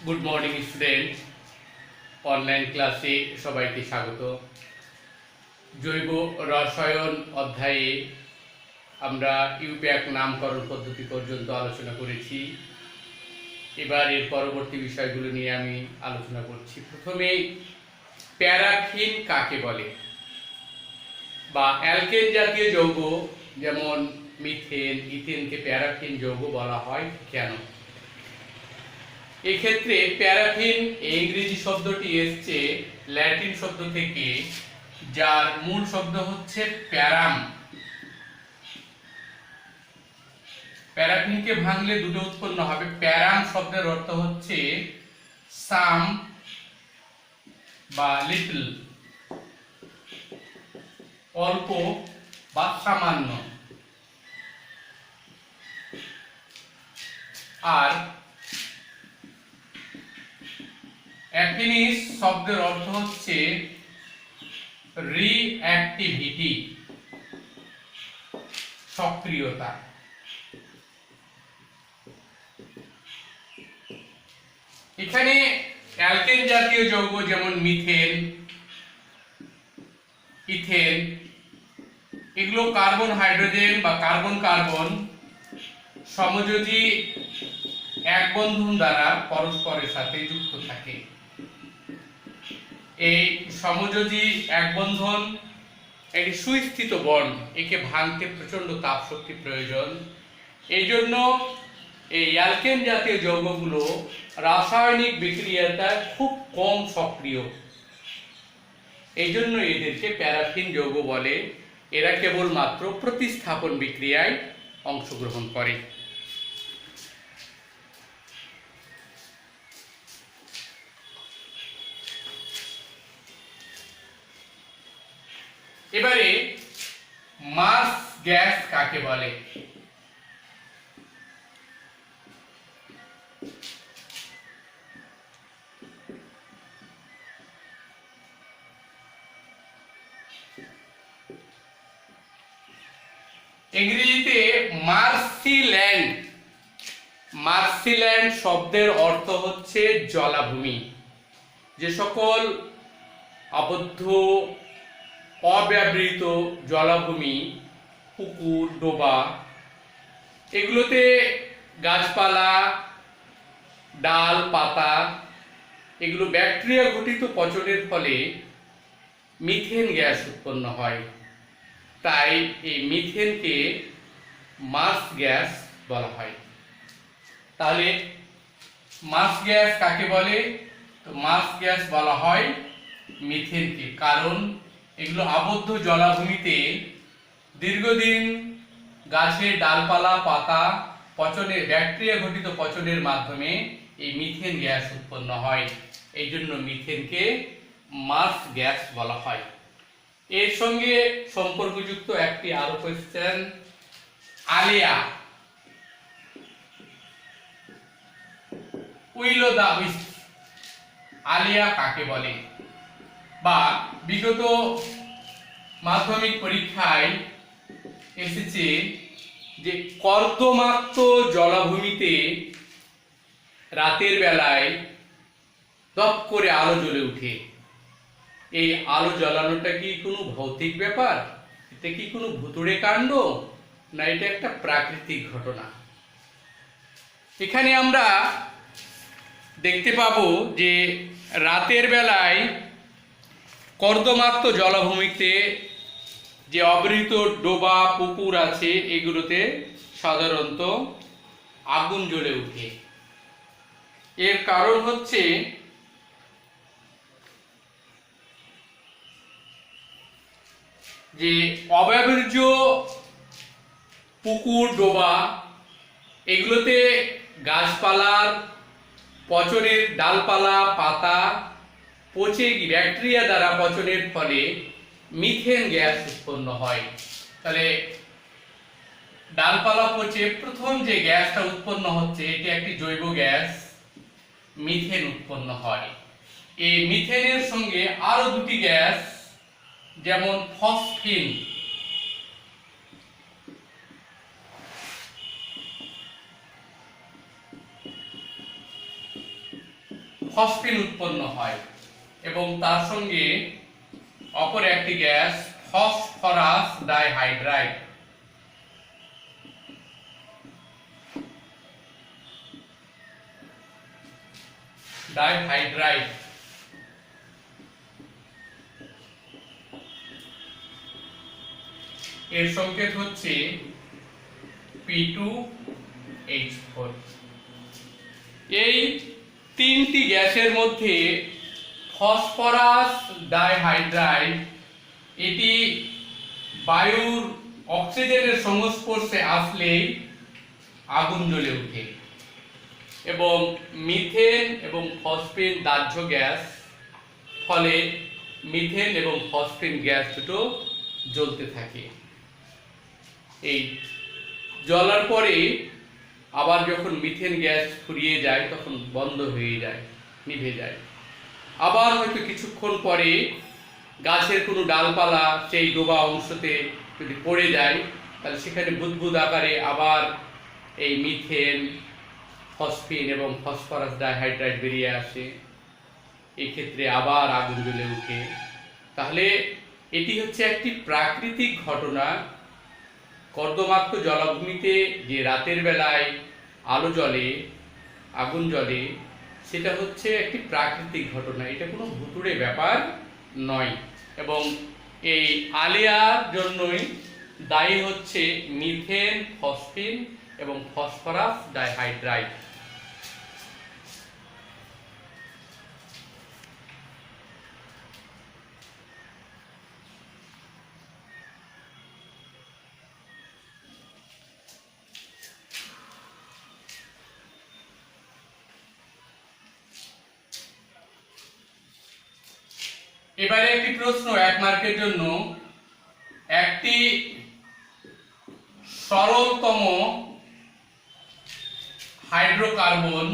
Good morning student, online ক্লাসে সবাইকে স্বাগত। জৈব রসায়ন অধ্যায়ে আমরা ইউপ্যাক নামকরণ পদ্ধতি পর্যন্ত আলোচনা করেছি। এবার এর পরবর্তী বিষয়গুলো নিয়ে আমি আলোচনা করছি। প্রথমেই প্যারাফিন কাকে বলে, বা অ্যালকেন জাতীয় যৌগ যেমন মিথেন, ইথেনকে প্যারাফিন যৌগ বলা হয় কেন? এক্ষেত্রে প্যারাফিন ইংরেজি শব্দটি এসছে ল্যাটিন শব্দ থেকে, যার মূল শব্দ হচ্ছে প্যারাম। প্যারাফিনকে ভাঙলে দুটো উৎপন্ন হবে। প্যারাম শব্দের অর্থ হচ্ছে সাম বা লিটল, অল্প বা সামান্য। আর অ্যাফিনিস শব্দের অর্থ হচ্ছে রিঅ্যাক্টিভিটি, সক্রিয়তা। এখানে অ্যালকেন জাতীয় যৌগ যেমন মিথেন, ইথেন, এগুলো কার্বন হাইড্রোজেন বা কার্বন কার্বন সমযোজী এক বন্ধন দ্বারা পরস্পরের সাথে যুক্ত থাকে। এই সমযোজী এক বন্ধন একটি সুস্থিত বন্ড, একে ভাঙতে প্রচন্ড তাপ শক্তি প্রয়োজন। এই জন্য এই অ্যালকেন জাতীয় যৌগগুলো রাসায়নিক বিক্রিয়াটা খুব কম সক্রিয়, এই জন্য এদেরকে প্যারাফিন যৌগ বলে। এরা কেবলমাত্র প্রতিস্থাপন বিক্রিয়ায় অংশগ্রহণ করে। এবারে মার্স গ্যাস কাকে বলে? ইংরেজিতে মার্সিল্যান্ড। মার্সিল্যান্ড শব্দের অর্থ হচ্ছে জলাভূমি। যে সকল আবদ্ধ অব্যবহৃত জলাভূমি, পুকুর, ডোবা, এগুলোতে গাছপালা, ডাল, পাতা, এগুলো ব্যাকটেরিয়া ঘটিত পচনের ফলে মিথেন গ্যাস উৎপন্ন হয়। তাই এই মিথেনকে মার্স গ্যাস বলা হয়। তাহলে মার্স গ্যাস কাকে বলে? তো মার্স গ্যাস বলা হয় মিথেনকে, কারণ এগুলো আবদ্ধ জলাভূমিতে দীর্ঘদিন গাছের ডালপালা, পাতা পচনের, ব্যাকটেরিয়া ঘটিত পচনের মাধ্যমে এই মিথেন গ্যাস উৎপন্ন হয়। এই জন্য মিথেনকে মার্স গ্যাস বলা হয়। এর সঙ্গে সম্পর্কযুক্ত একটি আরো কোয়েশ্চেন, আলিয়া উইলো দা উইস্ট, আলিয়া কাকে বলে? বা বিগত মাধ্যমিক পরীক্ষায় এসেছে যে কর্দমাক্ত জলাভূমিতে রাতের বেলায় দপ করে আলো জ্বলে উঠে। এই আলো জ্বালানোটা কি কোনো ভৌতিক ব্যাপার? এতে কি কোনো ভুতুড়ে কাণ্ড, না এটা একটা প্রাকৃতিক ঘটনা? এখানে আমরা দেখতে পাবো যে রাতের বেলায় কর্দমাক্ত জলাভূমিতে যে অবৃত ডোবা, পুকুর আছে, এগুলোতে সাধারণত আগুন জ্বলে ওঠে। এর কারণ হচ্ছে যে অব্যবহৃত পুকুর, ডোবা, এগুলোতে গাছপালার পচনের, ডালপালা, পাতা পচে ব্যাকটেরিয়া দ্বারা পচনের ফলে মিথেন গ্যাস উৎপন্ন হয়। তাহলে ডালপালা পচে প্রথম যে গ্যাসটা উৎপন্ন হচ্ছে, এটি একটি জৈব গ্যাস, মিথেন উৎপন্ন হয়। এই মিথেনের সঙ্গে আরো দুটি গ্যাস, যেমন ফসফিন ফসফিন উৎপন্ন হয় এবং তার সঙ্গে অপর একটি গ্যাস ফসফরাস ডাইহাইড্রাইড। এর সংকেত হচ্ছে P2H4। এই তিনটি গ্যাসের মধ্যে ফসফরাস ডাইহাইড্রাইড এটি বায়ুর অক্সিজেনের সংস্পর্শে আসলেই আগুন জ্বলে ওঠে এবং মিথেন এবং ফসফিন দাহ্য গ্যাস, ফলে মিথেন এবং ফসফিন গ্যাস দুটো জ্বলতে থাকে। এই জ্বলার পরে আবার যখন মিথেন গ্যাস ফুরিয়ে যায় তখন বন্ধ হয়ে যায়, নিভে যায়। আবার হয়তো কিছুক্ষণ পরে গাছের কোনো ডালপালা সেই ডোবা অংশতে যদি পড়ে যায় তাহলে সেখানে বুদবুদ আকারে আবার এই মিথেন, ফসফিন এবং ফসফরাস ডাইহাইড্রাইড বেরিয়ে আসে। এক্ষেত্রে আবার আগুন জ্বলে ওঠে। তাহলে এটি হচ্ছে একটি প্রাকৃতিক ঘটনা। কর্দমাক্ত জলাভূমিতে যে রাতের বেলায় আলো জ্বলে, আগুন জ্বলে, সেটা হচ্ছে একটি প্রাকৃতিক ঘটনা, এটা কোনো ভুতুড়ে ব্যাপার নয়। এবং এই আলিয়ার জন্যই দায়ী হচ্ছে মিথেন, ফসফিন এবং ফসফরাস ডাইহাইড্রাইড। এবারে একটি প্রশ্ন 1 মার্কের জন্য। একটি সরলতম হাইড্রোকার্বন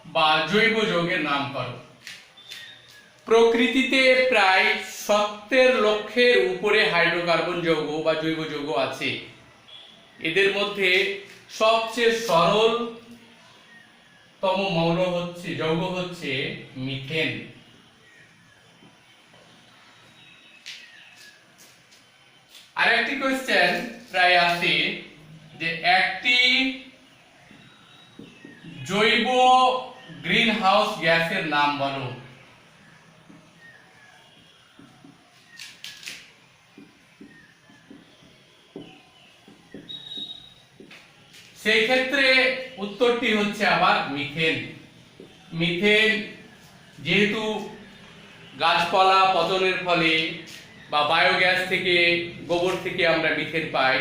বা জৈব যৌগের নাম করো। প্রকৃতিতে প্রায় 70 লক্ষের উপরে হাইড্রোকার্বন যৌগ বা জৈব যৌগ আছে। এদের মধ্যে সবচেয়ে সরল তম মৌল হচ্ছে, যৌগ হচ্ছে মিথেন। আর একটি কোশ্চেন প্রায় আসে যে একটি জৈব গ্রিন হাউস গ্যাসের নাম বলো। সেই ক্ষেত্রে উত্তরটি হচ্ছে আবার মিথেন। মিথেন যেহেতু গাছপালা পচনের ফলে বা বায়োগ্যাস থেকে, গোবর থেকে আমরা মিথেন পাই,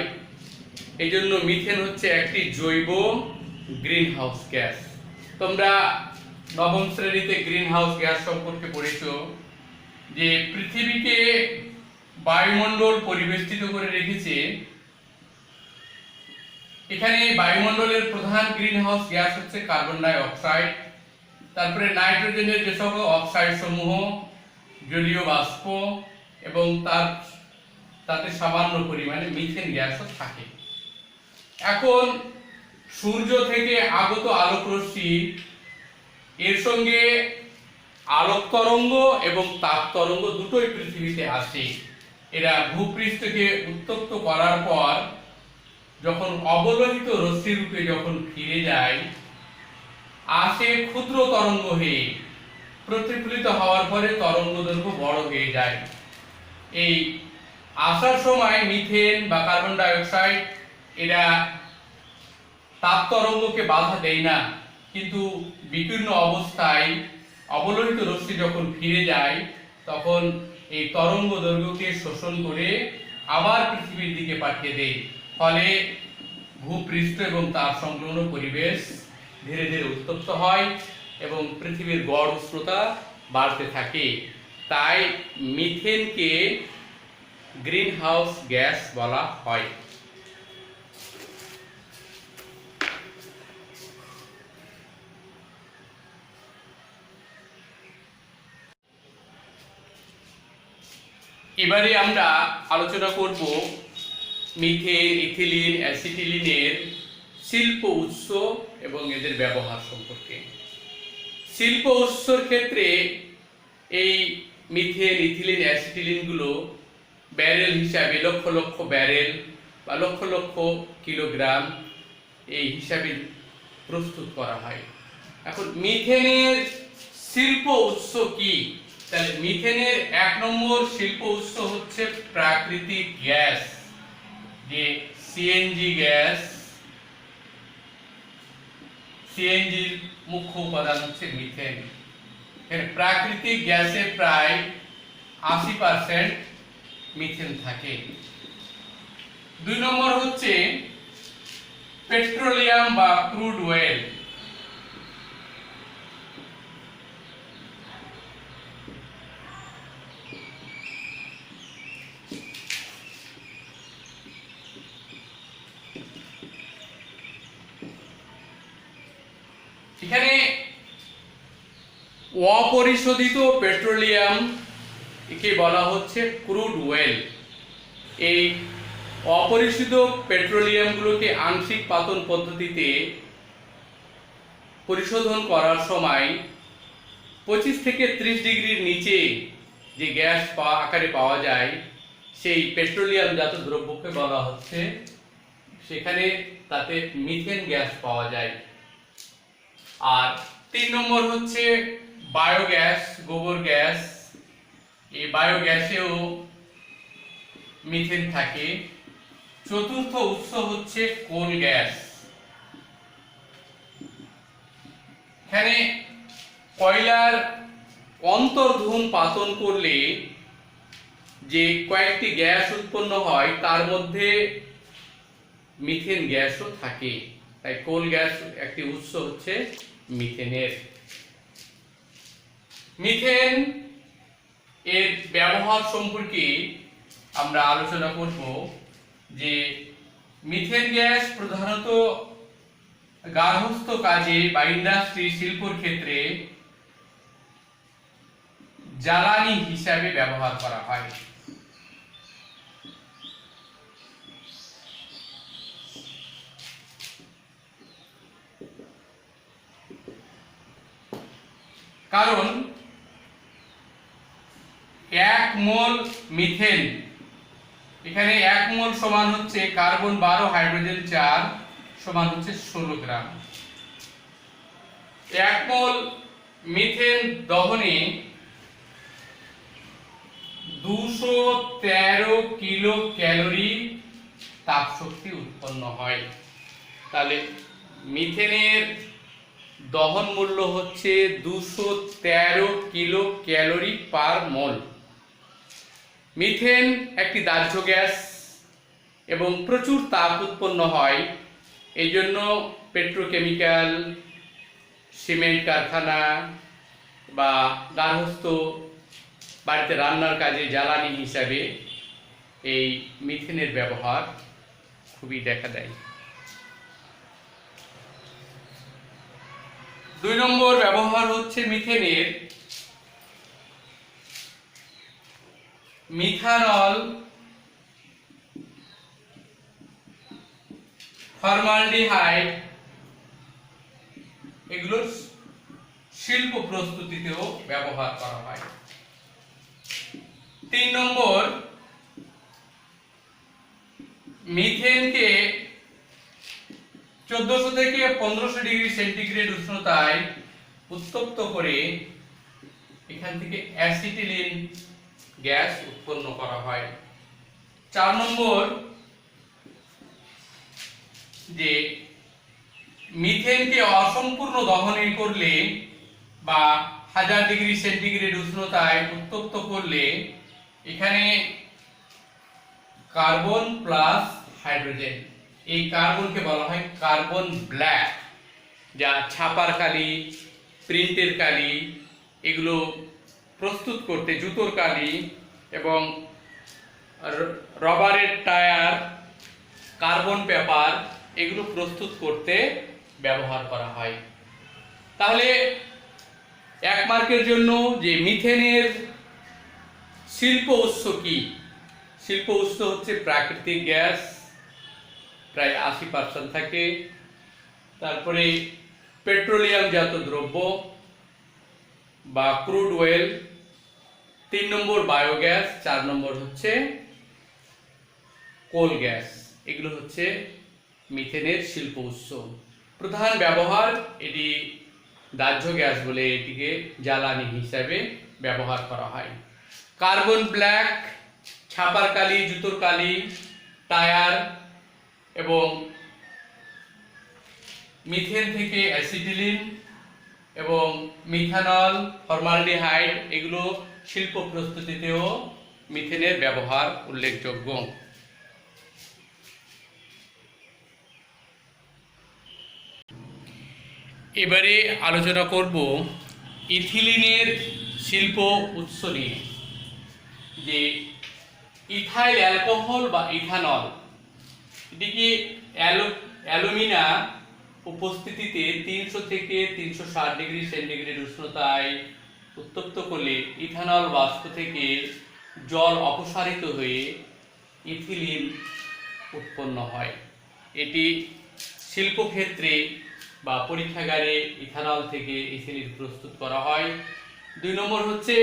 এই জন্য মিথেন হচ্ছে একটি জৈব গ্রিন হাউস গ্যাস। তোমরা নবম শ্রেণীতে গ্রিন হাউস গ্যাস সম্পর্কে পড়েছো যে পৃথিবীকে বায়ুমণ্ডল পরিবেষ্টিত করে রেখেছে। এখানে বায়ুমণ্ডলের প্রধান গ্রিন হাউস গ্যাস হচ্ছে কার্বন ডাই অক্সাইড, তারপরে নাইট্রোজেনের যে সকল অক্সাইড সমূহ, জলীয় বাষ্প এবং তাতে সামান্য পরিমাণে মিথেন গ্যাসও থাকে। এখন সূর্য থেকে আগত আলোক রশ্মি, এর সঙ্গে আলোক তরঙ্গ এবং তাপ তরঙ্গ দুটোই পৃথিবীতে আসে। এরা ভূপৃষ্ঠকে উত্তপ্ত করার পর যখন অবলোহিত রশ্মি রূপে যখন ফিরে যায়, আসে ক্ষুদ্র তরঙ্গ হয়ে, প্রতিফলিত হওয়ার পরে তরঙ্গ দৈর্ঘ্য বড় হয়ে যায়। এই আসার সময় মিথেন বা কার্বন ডাই অক্সাইড এরা তাপ তরঙ্গকে বাধা দেয় না, কিন্তু বিকীর্ণ অবস্থায় অবলোহিত রশ্মি যখন ফিরে যায় তখন এই তরঙ্গ দৈর্ঘ্যকে শোষণ করে আবার পৃথিবীর দিকে পাঠিয়ে দেয়। ফলে ভূপৃষ্ঠ এবং তার সংলগ্ন পরিবেশ ধীরে ধীরে উত্তপ্ত হয় এবং পৃথিবীর গড় উষ্ণতা বাড়তে থাকে। তাই মিথেনকে গ্রিন হাউস গ্যাস বলা হয়। এবারে আমরা আলোচনা করব মিথেন, ইথিলিন, অ্যাসিটিলিনের শিল্প উৎস এবং এদের ব্যবহার সম্পর্কে। শিল্প উৎসর ক্ষেত্রে এই মিথেন, ইথিলিন, অ্যাসিটিলিনগুলো ব্যারেল হিসাবে লক্ষ লক্ষ ব্যারেল বা লক্ষ লক্ষ কিলোগ্রাম এই হিসাবে প্রস্তুত করা হয়। এখন মিথেনের শিল্প উৎস কি? তাহলে মিথেনের 1 নম্বর শিল্প উৎস হচ্ছে প্রাকৃতিক গ্যাস, যে সিএনজি গ্যাস। সিএনজির মুখ্য উপাদান হচ্ছে মিথেন। প্রাকৃতিক গ্যাসে প্রায় 80% মিথেন থাকে। 2 নম্বর হচ্ছে পেট্রোলিয়াম বা ক্রুড অয়েল। এখানে অপরিশোধিত পেট্রোলিয়াম একে বলা হচ্ছে ক্রুড অয়েল। এই অপরিশোধিত পেট্রোলিয়ামগুলোকে আংশিক পাতন পদ্ধতিতে পরিশোধন করার সময় 25 থেকে 30 ডিগ্রির নিচে যে গ্যাস আকারে পাওয়া যায় সেই পেট্রোলিয়াম জাত দ্রব্যকে বলা হচ্ছে, সেখানে তাতে মিথেন গ্যাস পাওয়া যায়। আর 3 নম্বর হচ্ছে বায়োগ্যাস, গোবর গ্যাস। এই বায়োগ্যাসেও মিথেন থাকে। 4র্থ উৎস হচ্ছে কোল গ্যাস। এখানে কয়লার অন্তর্দহন পাতন করলে যে কয়েকটি গ্যাস উৎপন্ন হয় তার মধ্যে মিথেন গ্যাসও থাকে, তাই কোল গ্যাস একটি উৎস হচ্ছে মিথেনের। মিথেন এর ব্যবহার সম্পর্কে আমরা আলোচনা করব যে মিথেন গ্যাস প্রধানত গার্হস্থ্য কাজে বা ইন্ডাস্ট্রি, শিল্পর ক্ষেত্রে জ্বালানি হিসাবে ব্যবহার করা হয়। কারণ 1 মোল মিথেন, এখানে 1 মোল সমান হচ্ছে কার্বন 12, হাইড্রোজেন 4 সমান হচ্ছে 16 গ্রাম। 1 মোল মিথেন দহনে 213 কিলো ক্যালোরি তাপ শক্তি উৎপন্ন হয়। তাহলে মিথেনের দহন মূল্য হচ্ছে 213 কিলো ক্যালোরি পার মোল। মিথেন একটি দাহ্য গ্যাস এবং প্রচুর তাপ উৎপন্ন হয়। এই জন্য পেট্রোকেমিক্যাল, সিমেন্ট কারখানা বা গার্হস্থ্য বাড়িতে রান্নার কাজে জ্বালানি হিসাবে এই মিথেনের ব্যবহার খুবই দেখা দেয়। 2 নম্বর ব্যবহার হচ্ছে মিথেনের মিথানল, ফর্মালডিহাইড, এগুলো শিল্প প্রস্তুতিতেও ব্যবহার করা হয়। 3 নম্বর, মিথেনকে 1400 থেকে 1500 ডিগ্রি সেন্টিগ্রেড উষ্ণতায় উত্তপ্ত করে এখান থেকে অ্যাসিটিলিন গ্যাস উৎপন্ন করা হয়। 4 নম্বর, যে মিথেনকে অসম্পূর্ণ দহন করলে বা 1000 ডিগ্রি সেন্টিগ্রেড উষ্ণতায় উত্তপ্ত করলে এখানে কার্বন প্লাস হাইড্রোজেন, এই কার্বনকে বলা হয় কার্বন ব্ল্যাক, যা ছাপার কালি, প্রিন্টের কালি এগুলো প্রস্তুত করতে, জুতোর কালি এবং রবারের টায়ার, কার্বন পেপার এগুলো প্রস্তুত করতে ব্যবহার করা হয়। তাহলে 1 মার্কের জন্য যে মিথেনের শিল্প উৎস কি? শিল্প উৎস হচ্ছে প্রাকৃতিক গ্যাস, প্রায় 80% থাকে। তারপরে পেট্রোলিয়ামজাত দ্রব্য বা ক্রুড অয়েল, 3 নম্বর বায়োগ্যাস, 4 নম্বর হচ্ছে কোল গ্যাস। এগুলো হচ্ছে মিথেনের শিল্প উৎস। প্রধান ব্যবহার, এটি দাহ্য গ্যাস বলে এটিকে জ্বালানি হিসাবে ব্যবহার করা হয়। কার্বন ব্ল্যাক, ছাপার কালি, জুতোর কালি, টায়ার এবং মিথেন থেকে অ্যাসিটিলিন এবং মিথানল, ফর্মালডিহাইড এগুলো শিল্প প্রস্তুতিতেও মিথেনের ব্যবহার উল্লেখযোগ্য। এবারে আলোচনা করব ইথিলিনের শিল্প উৎস নিয়ে। যে ইথাইল অ্যালকোহল বা ইথানল, এটিকে অ্যালুমিনা উপস্থিতিতে 300 থেকে 360 ডিগ্রি সেন্টিগ্রেড উষ্ণতায় উত্তপ্ত করলে ইথানল বাষ্প থেকে জল অপসারিত হয়ে ইথিলিন উৎপন্ন হয়। এটি শিল্পক্ষেত্রে বা পরীক্ষাগারে ইথানল থেকে ইথিলিন প্রস্তুত করা হয়। 2 নম্বর হচ্ছে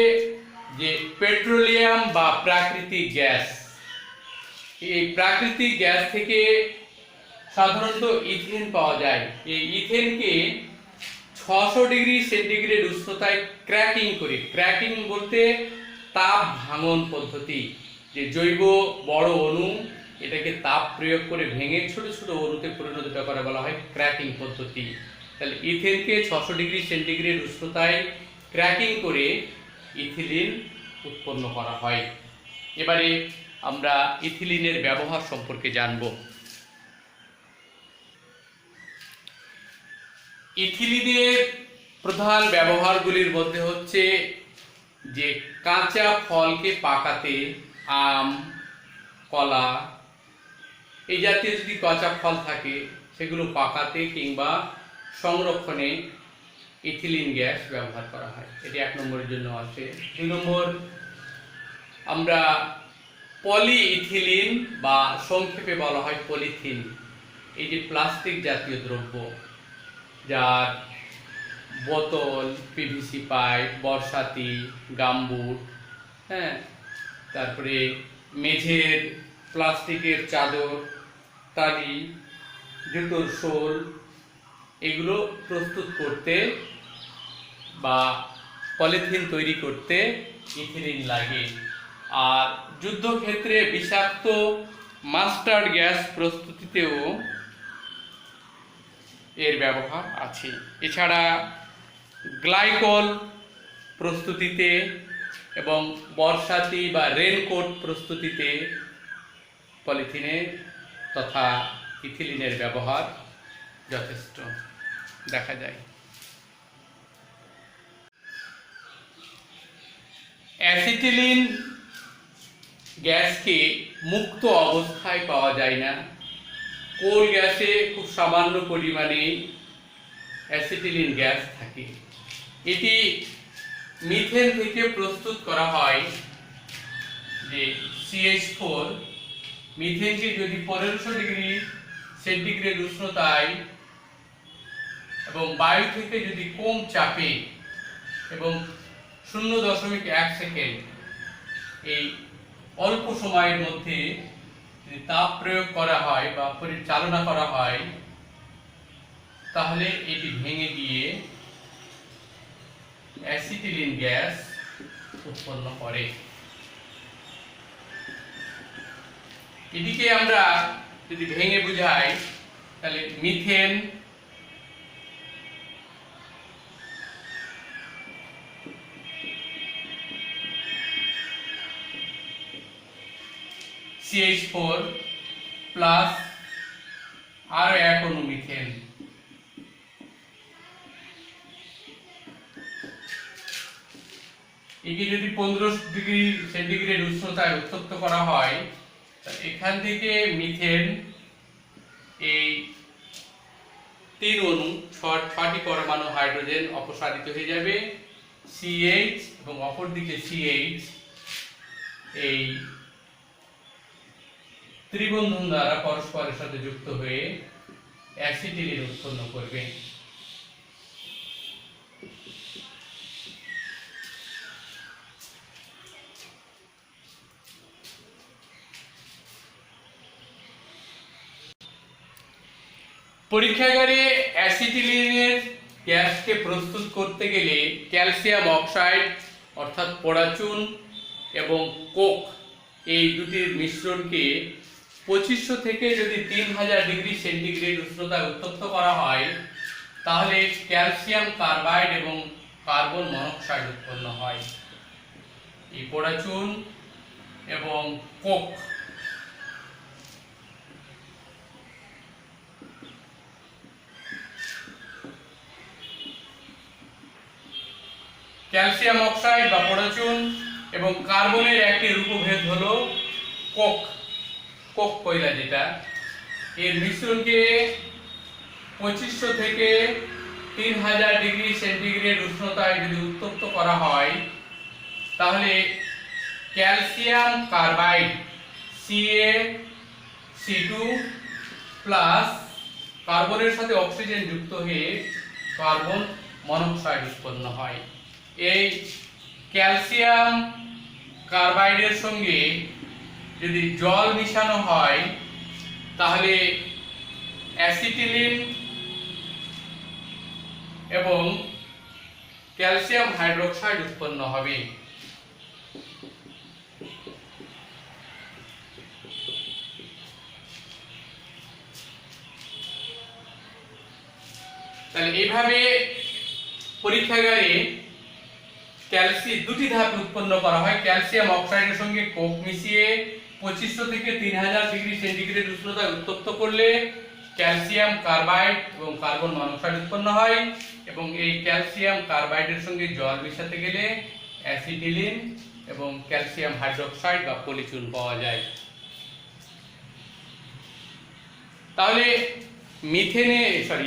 যে পেট্রোলিয়াম বা প্রাকৃতিক গ্যাস। এই প্রাকৃতিক গ্যাস থেকে সাধারণত ইথেন পাওয়া যায়। এই ইথেনকে 600 ডিগ্রি সেন্টিগ্রেড উষ্ণতায় ক্র্যাকিং করে, ক্র্যাকিং বলতে তাপ ভাঙন পদ্ধতি, যে জৈব বড় অণু এটাকে তাপ প্রয়োগ করে ভেঙে ছোট ছোট অণুতে পরিণত করা বলা হয় ক্র্যাকিং পদ্ধতি। তাহলে ইথেনকে 600 ডিগ্রি সেন্টিগ্রেড উষ্ণতায় ক্র্যাকিং করে ইথিলিন উৎপন্ন করা হয়। এবারে আমরা ইথিলিনের ব্যবহার সম্পর্কে জানব। ইথিলিনের প্রধান ব্যবহারগুলির মধ্যে হচ্ছে যে কাঁচা ফলকে পাকাতে, আম, কলা এই জাতীয় যদি কাঁচা ফল থাকে সেগুলো পাকাতে কিংবা সংরক্ষণে ইথিলিন গ্যাস ব্যবহার করা হয়। এটি 1 নম্বরের জন্য আসে। 2 নম্বর, আমরা পলিইথিলিন বা সংক্ষেপে বলা হয় পলিথিন, এই যে প্লাস্টিক জাতীয় দ্রব্য, যার বোতল, পিভিসি পাইপ, বর্ষাতি, গামবুট, তারপরে মেঝের প্লাস্টিকের চাদর, টালি, জুতোর সোল এগুলো প্রস্তুত করতে বা পলিথিন তৈরি করতে ইথিলিন লাগে। আর যুদ্ধক্ষেত্রে বিষাক্ত মাস্টার্ড গ্যাস প্রস্তুতিতেও এর ব্যবহার আছে। এছাড়া গ্লাইকল প্রস্তুতিতে এবং বর্ষাতি বা রেনকোট প্রস্তুতিতে পলিথিনের তথা ইথিলিনের ব্যবহার যথেষ্ট দেখা যায়। অ্যাসিটিলিন গ্যাসকে মুক্ত অবস্থায় পাওয়া যায় না। কোল গ্যাসে খুব সামান্য পরিমাণে অ্যাসিটিলিন গ্যাস থাকে। এটি মিথেন থেকে প্রস্তুত করা হয়। যে CH4 মিথেনকে যদি 1500 ডিগ্রি সেন্টিগ্রেড উষ্ণতায় এবং বায়ু থেকে যদি কম চাপে এবং 0.1 সেকেন্ড এই অল্প সময়ের মধ্যে যদি তাপ প্রয়োগ করা হয় বা পরিচালনা করা হয়, তাহলে এটি ভেঙে গিয়ে অ্যাসিটিলিন গ্যাস উৎপন্ন করে। এটিকে আমরা যদি ভেঙে বুঝাই তাহলে মিথেন, CH4 প্লাস আরো 1 অণু মিথেন, একে যদি 15 ডিগ্রি সেন্টিগ্রেড উষ্ণতায় উত্তপ্ত করা হয়, এখান থেকে মিথেন এই 3 অণু 6টি পরমাণু হাইড্রোজেন অপসারিত হয়ে যাবে। CH এবং অপরদিকে CH এই ত্রিবন্ধন দ্বারা পরস্পরের সাথে যুক্ত হয়ে অ্যাসিটিলিন উৎপন্ন করবে। পরীক্ষাগারে অ্যাসিটিলিনের গ্যাসকে প্রস্তুত করতে গেলে ক্যালসিয়াম অক্সাইড অর্থাৎ পোড়াচুন এবং কোক এই দুটির মিশ্রণকে 2500 থেকে যদি 3000 ডিগ্রি সেন্টিগ্রেড উষ্ণতায় উত্তপ্ত করা হয় তাহলে ক্যালসিয়াম কার্বাইড এবং কার্বন মনোক্সাইড উৎপন্ন হয়। এই পোড়াচুন এবং কোক ক্যালসিয়াম অক্সাইড বা পোড়াচুন এবং কার্বনের একটি রূপভেদ হলো কোক কয়লা, যেটা এর মিশ্রণকে 2500 থেকে 3000 ডিগ্রি সেন্টিগ্রেড উষ্ণতায় যদি উত্তপ্ত করা হয় তাহলে ক্যালসিয়াম কার্বাইড CaC2 প্লাস কার্বনের সাথে অক্সিজেন যুক্ত হয়ে কার্বন মনোক্সাইড উৎপন্ন হয়। এই ক্যালসিয়াম কার্বাইডের সঙ্গে যদি জল মিশানো হয় তাহলে অ্যাসিটিলিন এবং ক্যালসিয়াম হাইড্রোক্সাইড উৎপন্ন হবে। তাহলে এইভাবে পরীক্ষাগারে দুটি ধাপে উৎপন্ন করা হয়। ক্যালসিয়াম অক্সাইডের সঙ্গে কোক মিশিয়ে 2500 থেকে 3000 ডিগ্রি সেন্টিগ্রেড উষ্ণতায় উত্তপ্ত করলে ক্যালসিয়াম কার্বাইড এবং কার্বন মনোক্সাইড উৎপন্ন হয় এবং এই ক্যালসিয়াম কার্বাইডের সঙ্গে জল মেশাতে গেলে অ্যাসিটিলিন এবং ক্যালসিয়াম হাইড্রোক্সাইড বা পলিচুন পাওয়া যায়। তাহলে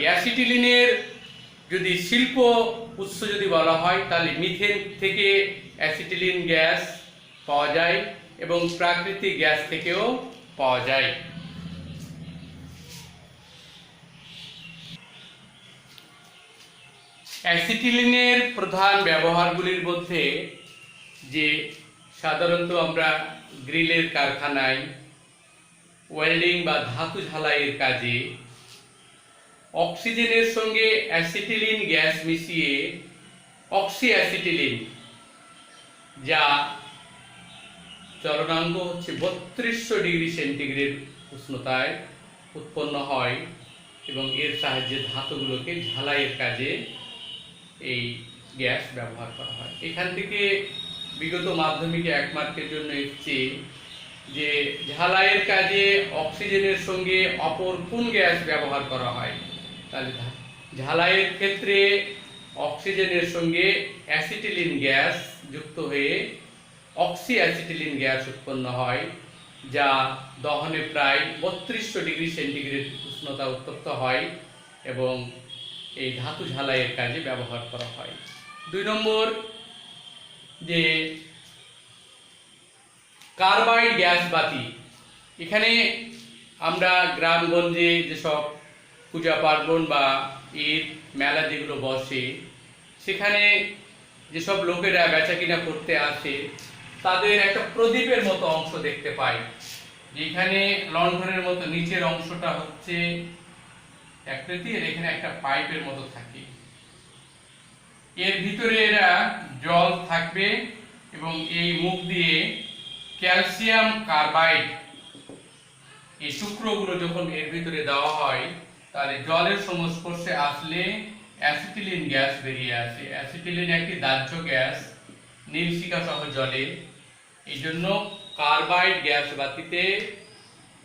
অ্যাসিটিলিনের যদি শিল্প উৎস যদি বলা হয় তাহলে মিথেন থেকে অ্যাসিটিলিন গ্যাস পাওয়া যায় এবং প্রাকৃতিক গ্যাস থেকেও পাওয়া যায়। অ্যাসিটিলিনের প্রধান ব্যবহারগুলির মধ্যে যে সাধারণত আমরা গ্রিলের কারখানায় ওয়েল্ডিং বা ধাতু ঝালাইয়ের কাজে অক্সিজেনের সঙ্গে অ্যাসিটিলিন গ্যাস মিশিয়ে অক্সিঅ্যাসিটিলিন, যা চলনাঙ্ক হচ্ছে 3200 ডিগ্রি সেন্টিগ্রেড উষ্ণতায় উৎপন্ন হয় এবং এর সাহায্যে ধাতুগুলোকে ঝালাইয়ের কাজে এই গ্যাস ব্যবহার করা হয়। এখান থেকে বিগত মাধ্যমিকে 1 মার্কের জন্য এসেছে যে ঝালাইয়ের কাজে অক্সিজেনের সঙ্গে অপর কোন গ্যাস ব্যবহার করা হয়। তাহলে ঝালাইয়ের ক্ষেত্রে অক্সিজেনের সঙ্গে অ্যাসিটিলিন গ্যাস যুক্ত হয়ে অক্সিঅ্যাসিটিলিন গ্যাস উৎপন্ন হয়, যা দহনে প্রায় 3200 ডিগ্রি সেন্টিগ্রেড উষ্ণতা উত্তপ্ত হয় এবং এই ধাতু ঝালাইয়ের কাজে ব্যবহার করা হয়। 2 নম্বর, যে কার্বাইড গ্যাস বাতি। এখানে আমরা গ্রামগঞ্জে যেসব পূজা পার্বণ বা ঈদ মেলা যেগুলো বসে সেখানে যেসব লোকেরা বেচা কিনা করতে আসে তাদের একটা প্রদীপের মতো অংশ দেখতে পাই, যেখানে লণ্ঠনের মতো নিচের অংশটা হচ্ছে আকৃতির, এখানে একটা পাইপের মতো থাকে। এর ভিতরে এরা জল থাকবে এবং এই মুখ দিয়ে ক্যালসিয়াম কার্বাইড এই শুক্রগুলো যখন এর ভিতরে দেওয়া হয় তাহলে জলের সংস্পর্শে আসলে অ্যাসিটিলিন গ্যাস বেরিয়ে আসে। অ্যাসিটিলিন একটি দাহ্য গ্যাস, নীলশিখা সহ জলে। এই জন্য কার্বাইড গ্যাস বাতিতে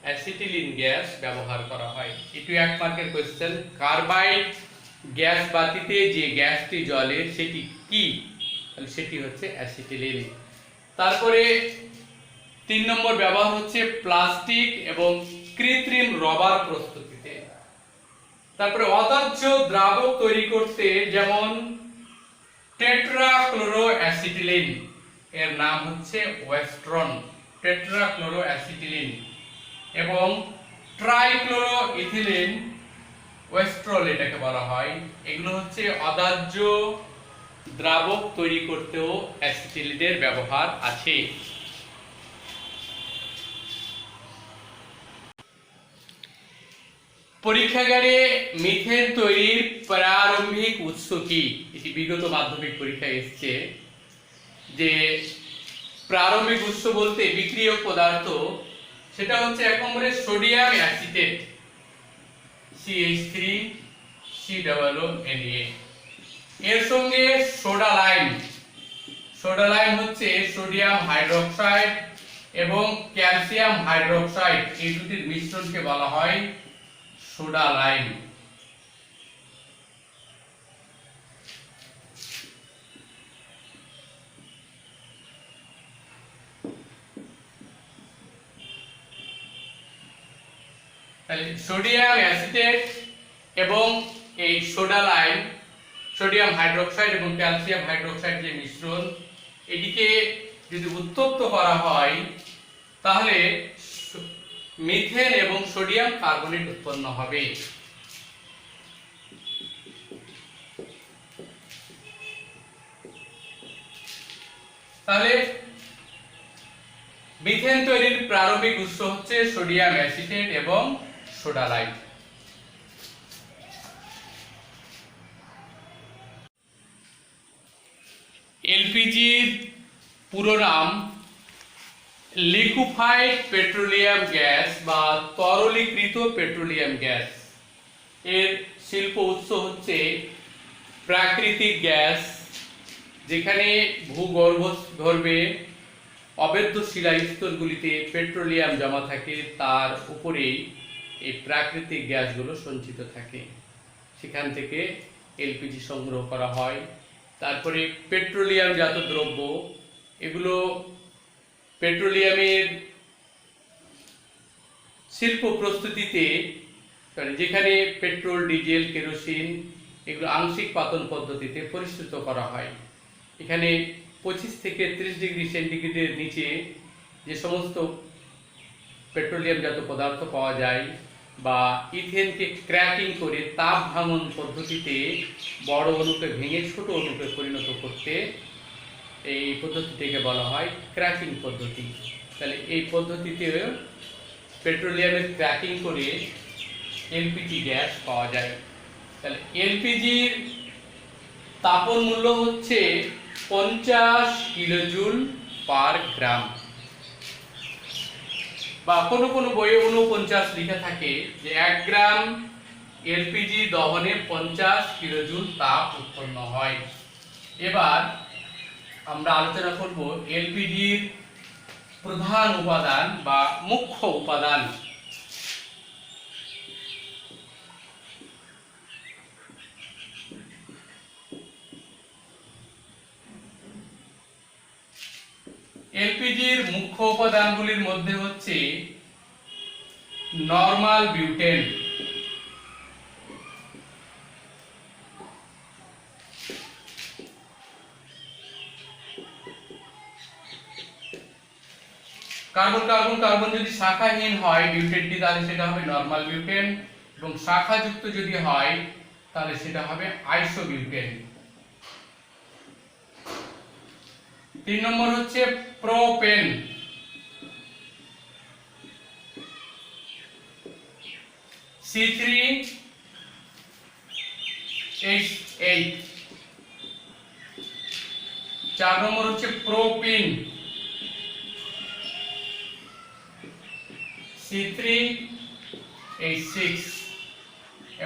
অ্যাসিটিলিন গ্যাস ব্যবহার করা হয়। এটি 1 মার্কের কোয়েশ্চেন। কার্বাইড গ্যাস বাতিতে যে গ্যাসটি জ্বলে সেটি কি? তাহলে সেটি হচ্ছে অ্যাসিটিলিন। তারপরে 3 নম্বর ব্যবহার হচ্ছে প্লাস্টিক এবং কৃত্রিম রবার প্রস্তুতিতে। তারপরে অদাহ্য দ্রাবক তৈরি করতে, যেমন টেট্রাক্লোরোঅ্যাসিটিলিন, এর নাম হচ্ছে ওয়েস্ট্রন টেট্রাক্লোরোঅ্যাসিটিলিন, এবং ট্রাইক্লোরোইথিলিন ওয়েস্ট্রল এটাকে বলা হয়। এগুলো হচ্ছে অদাহ্য দ্রাবক তৈরি করতেও অ্যাসিটিলিনের ব্যবহার আছে। পরীক্ষাগারে মিথেন তৈরির প্রারম্ভিক উৎস কি? এটি বিগত মাধ্যমিক পরীক্ষায় এসেছে যে প্রারম্ভিক উৎস বলতে বিক্রিয়ক পদার্থ, সেটা হচ্ছে এক নম্বরে সোডিয়াম অ্যাসিটেট CH3COO এর সঙ্গে সোডা লাইম হচ্ছে সোডিয়াম হাইড্রোক্সাইড এবং ক্যালসিয়াম হাইড্রোক্সাইড, এই দুটির মিশ্রণকে বলা হয় সোডা লাইম। সোডিয়াম অ্যাসিটেট এবং এই সোডা লাইম, সোডিয়াম হাইড্রোক্সাইড এবং ক্যালসিয়াম হাইড্রোক্সাইড যে মিশ্রণ, এটিকে যদি উত্তপ্ত করা হয় তাহলে মিথেন এবং সোডিয়াম কার্বনেট উৎপন্ন হবে। তাহলে মিথেন তৈরির প্রারম্ভিক উৎস হচ্ছে সোডিয়াম অ্যাসিটেট এবং সোডা লাইম। এলপিজির পুরো নাম লিকুইফাইড পেট্রোলিয়াম গ্যাস বা তরলীকৃত পেট্রোলিয়াম গ্যাস। এর শিল্প উৎস হচ্ছে প্রাকৃতিক গ্যাস, যেখানে ভূগর্ভে অবেদ্য শিলা স্তরগুলিতে পেট্রোলিয়াম জমা থাকে, তার উপরেই এই প্রাকৃতিক গ্যাসগুলো সঞ্চিত থাকে, সেখান থেকে এলপিজি সংগ্রহ করা হয়। তারপরে পেট্রোলিয়াম জাত দ্রব্য, এগুলো পেট্রোলিয়ামের শিল্প প্রস্তুতিতে, যেখানে পেট্রোল, ডিজেল, কেরোসিন এগুলো আংশিক পাতন পদ্ধতিতে পরিশ্রুত করা হয়। এখানে 25 থেকে 30 ডিগ্রি সেন্টিগ্রেডের নিচে যে সমস্ত পেট্রোলিয়ামজাত পদার্থ পাওয়া যায় বা ইথেনকে ক্র্যাকিং করে তাপ ভাঙন পদ্ধতিতে বড় অণুকে ভেঙে ছোট অণুকে পরিণত করতে, এই পদ্ধতিটিকে বলা হয় ক্র্যাকিং পদ্ধতি। তাহলে এই পদ্ধতিতে পেট্রোলিয়ামের ক্র্যাকিং করে এলপিজি গ্যাস পাওয়া যায়। তাহলে এলপিজির তাপন মূল্য হচ্ছে 50 কিলোজুল পার গ্রাম, বা কোনো কোনো বইয়ে 49 লেখা থাকে যে 1 গ্রাম এলপিজি দহনে 50 কিলোজুল তাপ উৎপন্ন হয়। এবার আমরা আলোচনা করব এলপিজির প্রধান উপাদান বা মুখ্য উপাদান। এলপিজির মুখ্য উপাদানগুলির মধ্যে হচ্ছে normal butane, carbon carbon carbon যদি শাখাহীন হয় বিউটেনটি, তাহলে সেটা হবে নরমাল বিউটেন, এবং শাখাযুক্ত যদি হয় তাহলে সেটা হবে আইসোবিউটেন। 3 নম্বর হচ্ছে প্রোপেন, C3H8। 4 নম্বর হচ্ছে প্রোপিন, C3H6,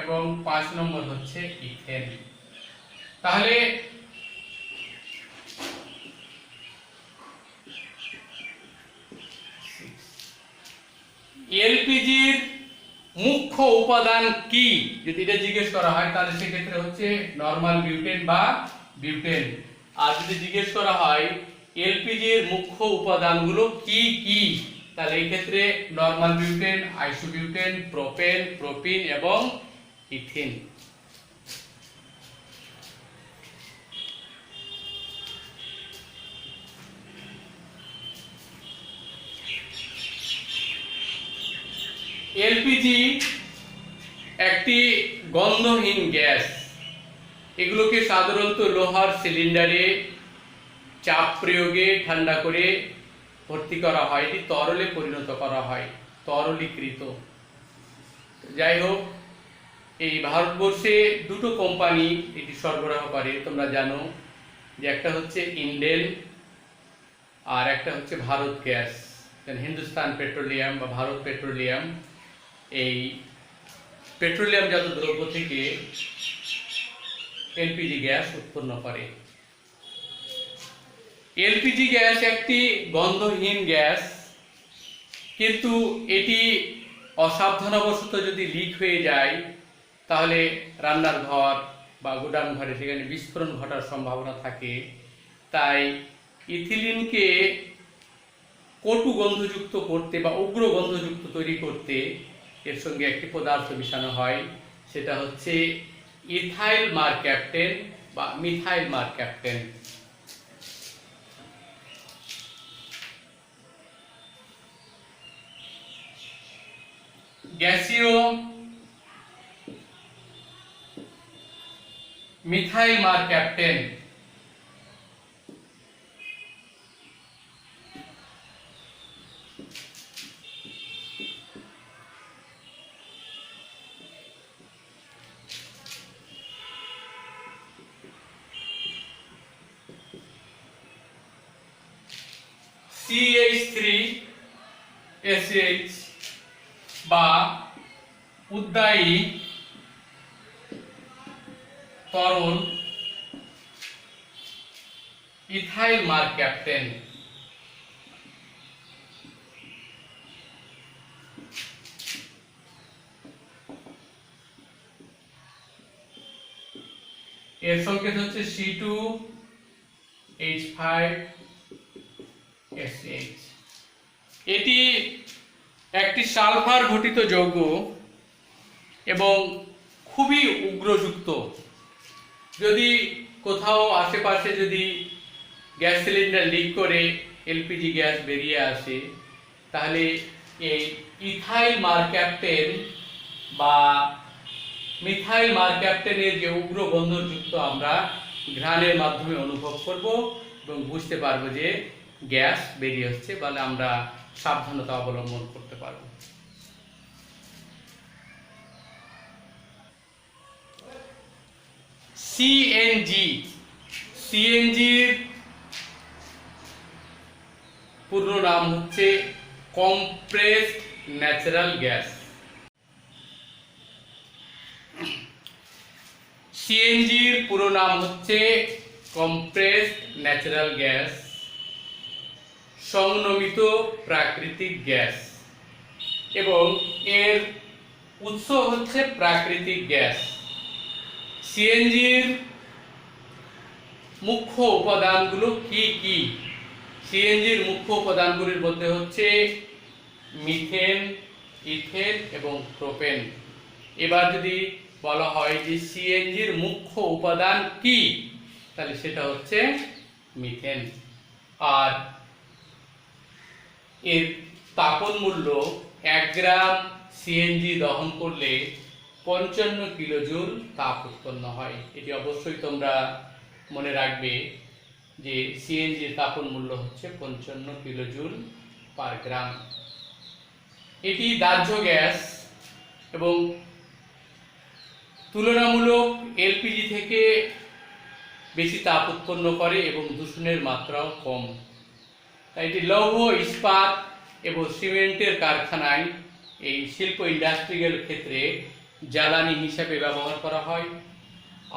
এবং 5 নম্বর হচ্ছে ইথেন। তাহলে এলপিজির মুখ্য উপাদান কি যদি এটা জিজ্ঞেস করা হয়, তাহলে সেক্ষেত্রে হচ্ছে নরমাল বিউটেন বা বিউটেন। আর যদি জিজ্ঞেস করা হয় এলপিজির মুখ্য উপাদানগুলো কি কি, তাহলে এই ক্ষেত্রে normal butane, isobutane, propane, propene এবং ইথিন। এলপিজি একটি গন্ধহীন গ্যাস। এগুলোকে সাধারণত লোহার সিলিন্ডারে চাপ প্রয়োগে ঠান্ডা করে ভর্তি করা হয়, এটি তরলে পরিণত করা হয়, তরলীকৃত। যাই হোক, এই ভারতবর্ষে দুটো কোম্পানি এটি সরবরাহ করে, তোমরা জানো, যে একটা হচ্ছে ইন্ডেন আর একটা হচ্ছে ভারত গ্যাস, হিন্দুস্তান পেট্রোলিয়াম বা ভারত পেট্রোলিয়াম। এই পেট্রোলিয়ামজাত দ্রব্য থেকে এলপিজি গ্যাস উৎপন্ন করে। এলপিজি গ্যাস একটি গন্ধহীন গ্যাস, কিন্তু এটি অসাবধানবশত যদি লিক হয়ে যায় তাহলে রান্নার ঘর বা গোডাউন ঘরে সেখানে বিস্ফোরণ ঘটার সম্ভাবনা থাকে। তাই ইথিলিনকে কটু গন্ধযুক্ত করতে বা উগ্র গন্ধযুক্ত তৈরি করতে এর সঙ্গে একটি পদার্থ মিশানো হয়, সেটা হচ্ছে ইথাইল মারক্যাপটেন বা মিথাইল মারক্যাপটেন। গ্যাসীয় মিথাইল মারক্যাপটেন CH3SH বা উদ্বায়ী তরল ইথাইল মারক্যাপটেন। এর সংকেত হচ্ছে C2H5SH। এটি একটি সালফার ঘটিত যৌগ এবং খুবই উগ্রযুক্ত। যদি কোথাও আশেপাশে যদি গ্যাস সিলিন্ডার লিক করে এলপিজি গ্যাস বেরিয়ে আসে, তাহলে এই ইথাইল মারক্যাপটেন বা মিথাইল মারক্যাপটেনের যে উগ্র গন্ধযুক্ত আমরা ঘ্রাণের মাধ্যমে অনুভব করব এবং বুঝতে পারবো যে গ্যাস বেরিয়ে হচ্ছে, বলে আমরা সাবধানতা অবলম্বন করতে পারব। সিএনজির পূর্ণ নাম হচ্ছে কম্প্রেসড ন্যাচারাল গ্যাস। সিএনজির পুরো নাম হচ্ছে কম্প্রেসড ন্যাচারাল গ্যাস, সংনমিত প্রাকৃতিক গ্যাস, এবং এর উৎস হচ্ছে প্রাকৃতিক গ্যাস। সিএনজির মুখ্য উপাদানগুলো কি কি? সিএনজির মুখ্য উপাদানগুলির মধ্যে হচ্ছে মিথেন, ইথেন এবং প্রোপেন। এবার যদি বলা হয় যে সিএনজির মুখ্য উপাদান কি, তাহলে সেটা হচ্ছে মিথেন। আর এর তাপন মূল্য 1 গ্রাম সিএনজি দহন করলে 55 কিলোজুল তাপ উৎপন্ন হয়। এটি অবশ্যই তোমরা মনে রাখবে যে সিএনজির তাপন মূল্য হচ্ছে 55 কিলোজুল পার গ্রাম। এটি দাহ্য গ্যাস এবং তুলনামূলক এলপিজি থেকে বেশি তাপ উৎপন্ন করে এবং দূষণের মাত্রাও কম। তাই এটি লৌহ, ইস্পাত এবং সিমেন্টের কারখানায়, এই শিল্প ইন্ডাস্ট্রিয়াল ক্ষেত্রে জ্বালানি হিসাবে ব্যবহার করা হয়।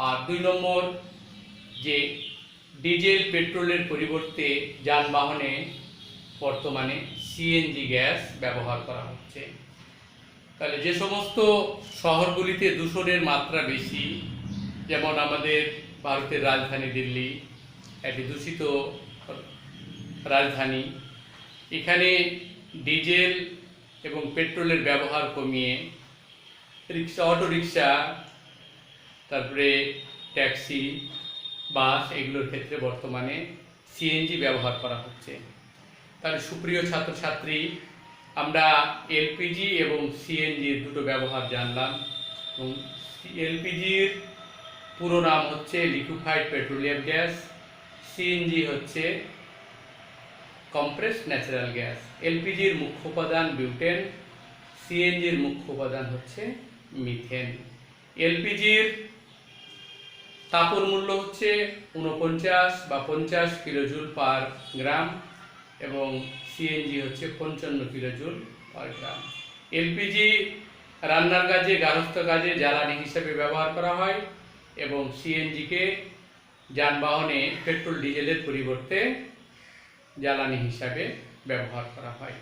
আর 2 নম্বর, যে ডিজেল পেট্রোলের পরিবর্তে যানবাহনে বর্তমানে সিএনজি গ্যাস ব্যবহার করা হচ্ছে। তাহলে যে সমস্ত শহরগুলিতে দূষণের মাত্রা বেশি, যেমন আমাদের ভারতের রাজধানী দিল্লি একটি দূষিত রাজধানী, এখানে ডিজেল এবং পেট্রোলের ব্যবহার কমিয়ে রিক্সা, অটো রিক্সা, তারপরে ট্যাক্সি, বাস, এগুলোর ক্ষেত্রে বর্তমানে সিএনজি ব্যবহার করা হচ্ছে। তাহলে সুপ্রিয় ছাত্রছাত্রী, আমরা এলপিজি এবং সিএনজির দুটো ব্যবহার জানলাম। এবং এলপিজির পুরো নাম হচ্ছে লিকুইফাইড পেট্রোলিয়াম গ্যাস, সিএনজি হচ্ছে কম্প্রেসড ন্যাচারাল গ্যাস। এলপিজির মুখ্য উপাদান বিউটেন, সিএনজির মুখ্য উপাদান হচ্ছে মিথেন। এলপিজির তাপন মূল্য হচ্ছে 49 বা 50 কিলোজুল পার গ্রাম এবং সিএনজি হচ্ছে 55 কিলোজুল পার গ্রাম। এলপিজি রান্নার কাজে, গার্হস্থ্য কাজে জ্বালানি হিসেবে ব্যবহার করা হয় এবং সিএনজিকে যানবাহনে পেট্রোল ডিজেলের পরিবর্তে জ্বালানি হিসাবে ব্যবহার করা হয়।